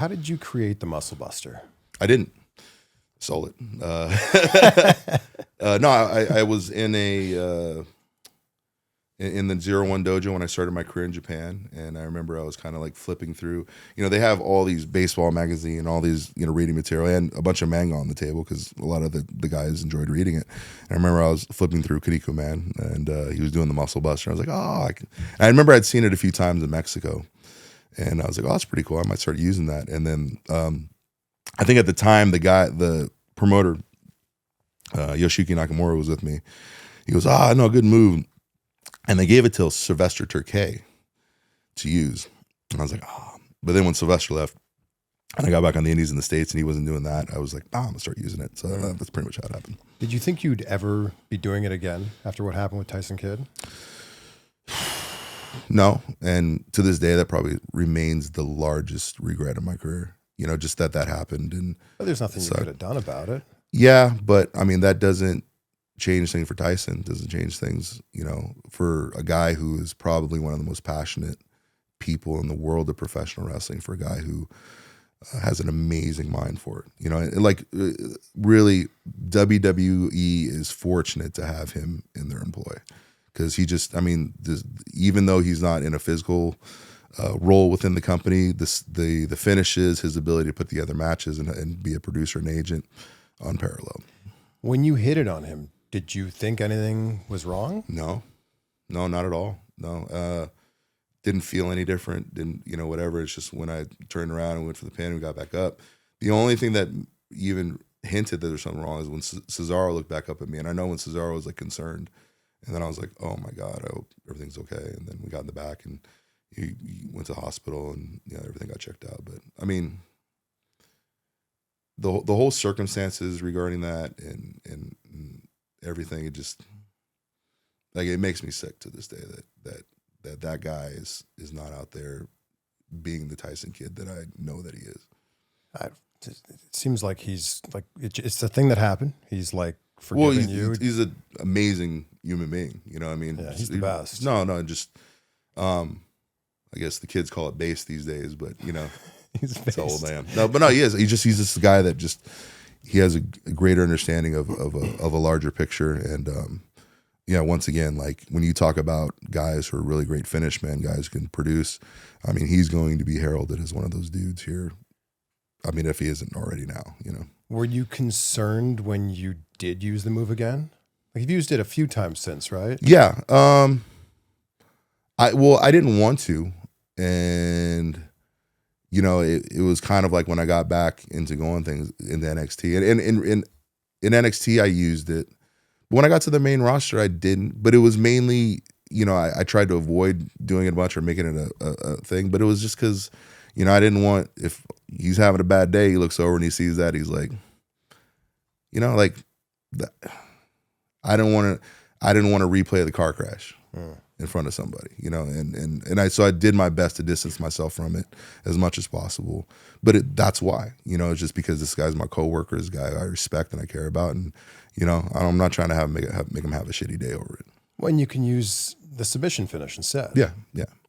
how did you create the Muscle Buster? I didn't. Sold it. No, I was in a in the 01 dojo when I started my career in Japan, and I remember I was kind of like flipping through. They have all these baseball magazine, all these reading material, and a bunch of manga on the table because a lot of the guys enjoyed reading it. And I remember I was flipping through Kaneko Man, and he was doing the Muscle Buster. I was like, oh, I remember I'd seen it a few times in Mexico, and I was like, oh, that's pretty cool. I might start using that. And then I think at the time the promoter Yoshiki Nakamura was with me. He goes, no, good move. And they gave it to Sylvester Turkey to use. And I was like, But then when Sylvester left, and I got back on the Indies in the States, and he wasn't doing that, I was like, I'm going to start using it. So that's pretty much how it happened. Did you think you'd ever be doing it again after what happened with Tyson Kidd? No. And to this day, that probably remains the largest regret of my career. Just that happened. And But there's nothing you could have done about it. Yeah, but I mean, that doesn't change things for Tyson. Doesn't change things, for a guy who is probably one of the most passionate people in the world of professional wrestling, for a guy who has an amazing mind for it. Really, WWE is fortunate to have him in their employ because even though he's not in a physical role within the company, the finishes, his ability to put together matches and be a producer and agent, unparalleled. When you hit it on him, did you think anything was wrong? No, not at all. No, didn't feel any different. Didn't, whatever. It's just when I turned around and went for the pin and we got back up. The only thing that even hinted that there's something wrong is when Cesaro looked back up at me. And I know when Cesaro was concerned, and then I was like, oh my God, I hope everything's okay. And then we got in the back and he went to the hospital and everything got checked out. But I mean, the whole circumstances regarding that and everything, it just it makes me sick to this day that guy is not out there being the Tyson Kidd that I know that he is. It seems like he's it's the thing that happened. He's forgiving you. He's an amazing human being. I mean, yeah, he's the best. No, just I guess the kids call it base these days, but he's that's how old I am. No, but no, he is. He's this guy that he has a greater understanding of a larger picture. And once again, when you talk about guys who are really great finish men, guys who can produce, I mean, he's going to be heralded as one of those dudes here. I mean, if he isn't already now, Were you concerned when you did use the move again? You've used it a few times since, right? Yeah. I didn't want to, and it was kind of like when I got back into going things into NXT, and in NXT I used it, but when I got to the main roster I didn't. But it was mainly, I tried to avoid doing it much or making it a thing. But it was just because, I didn't want, if he's having a bad day, he looks over and he sees that, he's like, I didn't want to replay the car crash in front of somebody, so I did my best to distance myself from it as much as possible. But that's why, it's just because this guy's my coworker, this guy I respect and I care about, and I'm not trying to make him have a shitty day over it. When you can use the submission finish instead. Yeah.